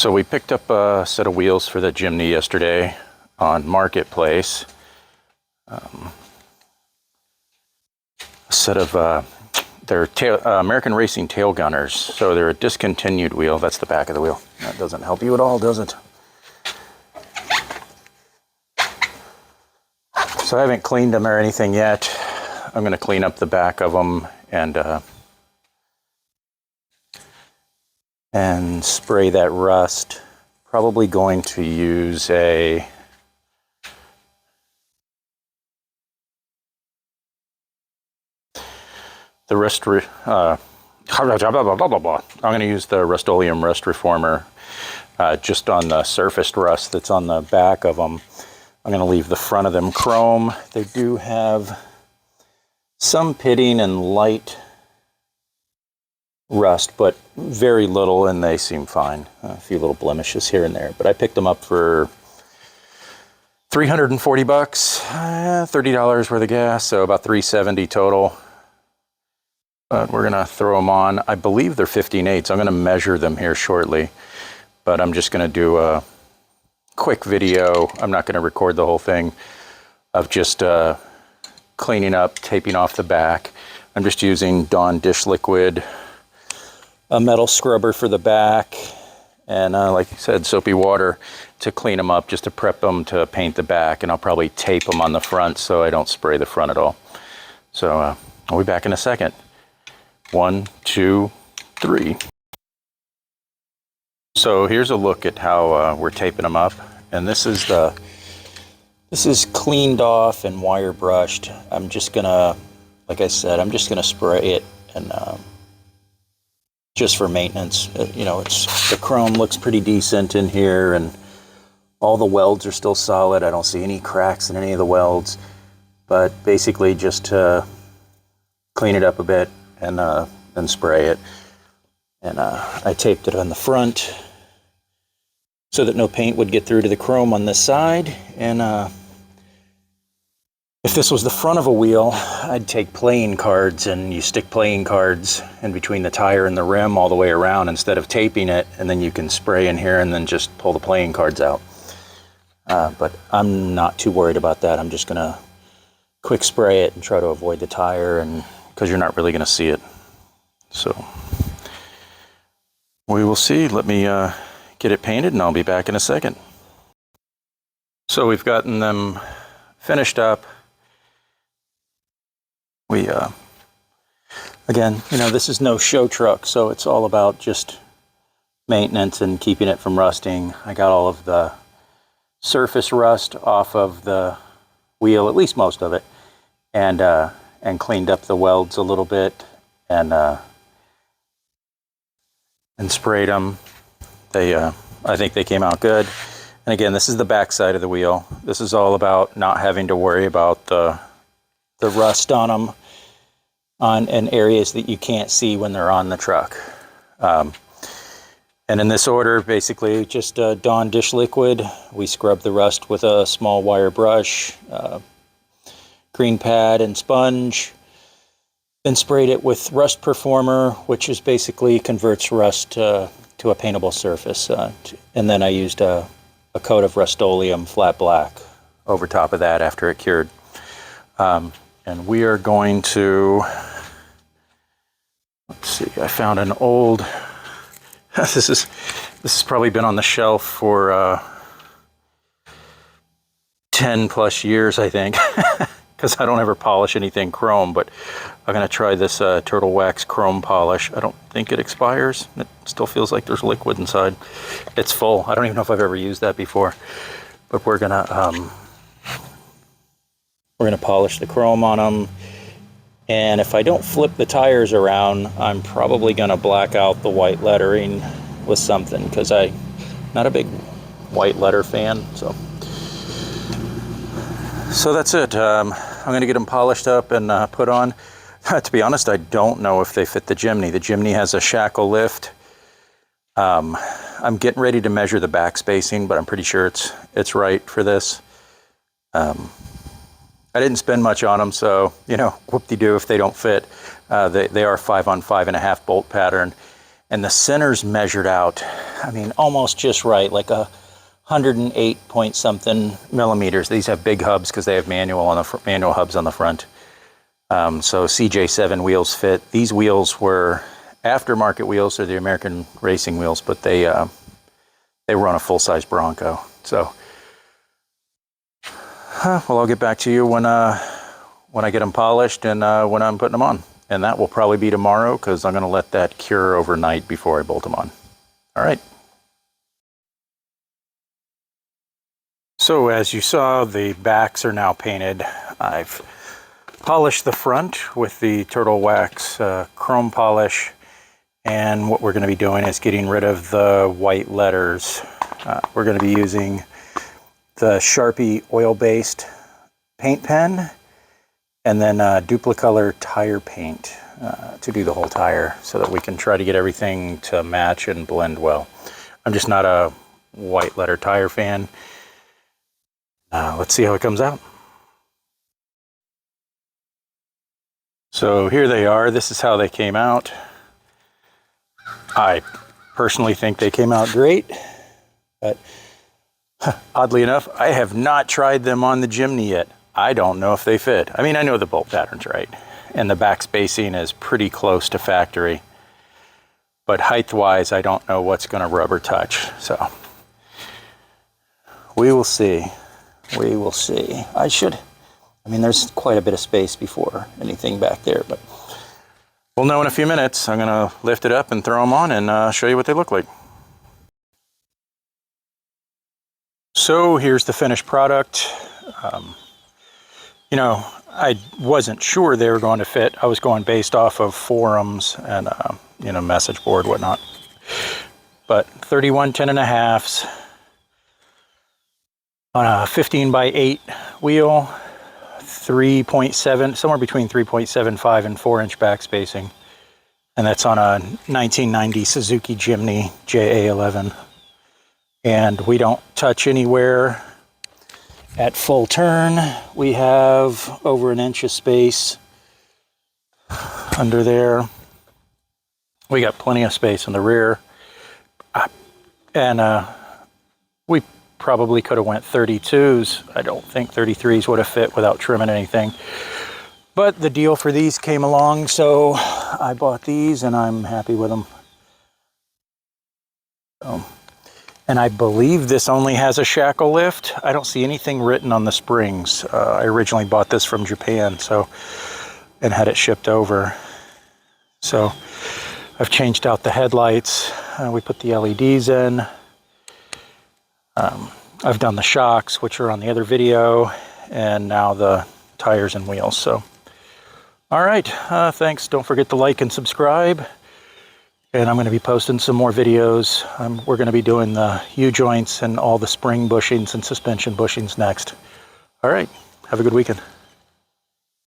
So we picked up a set of wheels for the Jimny yesterday on Marketplace. A set of they're American Racing tail gunners. So they're a discontinued wheel. That's the back of the wheel. That doesn't help you at all, does it? So I haven't cleaned them or anything yet. I'm going to clean up the back of them and spray that rust. Probably going to use the rust. I'm going to use the Rust-Oleum Rust Reformer just on the surfaced rust that's on the back of them. I'm going to leave the front of them chrome. They do have some pitting and light rust, but very little, and they seem fine. A few little blemishes here and there, but I picked them up for $340, $30 worth of gas, so about $370 total. But we're gonna throw them on. I believe they're 15/8. I'm gonna measure them here shortly, but I'm just gonna do a quick video. I'm not gonna record the whole thing of just cleaning up, taping off the back. I'm just using Dawn dish liquid, a metal scrubber for the back, and like I said, soapy water to clean them up, just to prep them to paint the back, and I'll probably tape them on the front so I don't spray the front at all. So I'll be back in a second. 1, 2, 3. So here's a look at how we're taping them up, and this is cleaned off and wire brushed. I'm just gonna, like I said, I'm just gonna spray it and just for maintenance. You know, the chrome looks pretty decent in here, and all the welds are still solid. I don't see any cracks in any of the welds, but basically just to clean it up a bit and spray it. And I taped it on the front so that no paint would get through to the chrome on this side. And if this was the front of a wheel, I'd take playing cards, and you stick playing cards in between the tire and the rim all the way around instead of taping it, and then you can spray in here and then just pull the playing cards out. But I'm not too worried about that. I'm just gonna quick spray it and try to avoid the tire, and because you're not really gonna see it. So we will see. Let me get it painted and I'll be back in a second. So we've gotten them finished up. We, again, you know, this is no show truck, so it's all about just maintenance and keeping it from rusting. I got all of the surface rust off of the wheel, at least most of it, and cleaned up the welds a little bit, and sprayed them. I think they came out good. And again, this is the back side of the wheel. This is all about not having to worry about the rust on them in areas that you can't see when they're on the truck. And in this order, basically just Dawn dish liquid. We scrub the rust with a small wire brush, green pad and sponge, then sprayed it with Rust Performer, which is basically converts rust to a paintable surface. And then I used a coat of Rust-Oleum flat black over top of that after it cured. And we are going to, let's see, I found an old, this has probably been on the shelf for 10 plus years, I think, because I don't ever polish anything chrome, but I'm going to try this Turtle Wax chrome polish. I don't think it expires. It still feels like there's liquid inside. It's full. I don't even know if I've ever used that before, but we're going to polish the chrome on them. And if I don't flip the tires around, I'm probably going to black out the white lettering with something, because I'm not a big white letter fan. So that's it. I'm going to get them polished up and put on. To be honest, I don't know if they fit the Jimny. The Jimny has a shackle lift. I'm getting ready to measure the back spacing, but I'm pretty sure it's right for this. I didn't spend much on them, so, you know, whoop-de-doo if they don't fit. They are 5 on 5.5 bolt pattern, and the center's measured out, I mean, almost just right, like 108 point something millimeters. These have big hubs because they have manual hubs on the front. So CJ7 wheels fit. These wheels were aftermarket wheels, or the American racing wheels, but they were on a full-size Bronco. So, well, I'll get back to you when I get them polished and when I'm putting them on. And that will probably be tomorrow because I'm going to let that cure overnight before I bolt them on. All right. So as you saw, the backs are now painted. I've polished the front with the Turtle Wax chrome polish. And what we're going to be doing is getting rid of the white letters. We're going to be using the Sharpie oil-based paint pen and then Duplicolor tire paint to do the whole tire so that we can try to get everything to match and blend well. I'm just not a white letter tire fan. Let's see how it comes out. So here they are. This is how they came out. I personally think they came out great, but oddly enough, I have not tried them on the Jimny yet. I don't know if they fit. I mean, I know the bolt pattern's right, and the back spacing is pretty close to factory, but height-wise, I don't know what's going to rubber touch, so we will see. We will see. I mean, there's quite a bit of space before anything back there, but we'll know in a few minutes. I'm going to lift it up and throw them on and show you what they look like. So here's the finished product. You know, I wasn't sure they were going to fit. I was going based off of forums and, you know, message board, whatnot. But 31 10.5s on a 15 by 8 wheel, 3.7, somewhere between 3.75 and 4-inch back spacing. And that's on a 1990 Suzuki Jimny JA11. And we don't touch anywhere. At full turn, we have over 1 inch of space under there. We got plenty of space in the rear. And we probably could have went 32s. I don't think 33s would have fit without trimming anything. But the deal for these came along, so I bought these and I'm happy with them. And I believe this only has a shackle lift. I don't see anything written on the springs. I originally bought this from Japan, and had it shipped over. So I've changed out the headlights. We put the LEDs in. I've done the shocks, which are on the other video, and now the tires and wheels. So, all right, thanks. Don't forget to like and subscribe. And I'm going to be posting some more videos. We're going to be doing the U-joints and all the spring bushings and suspension bushings next. All right, have a good weekend.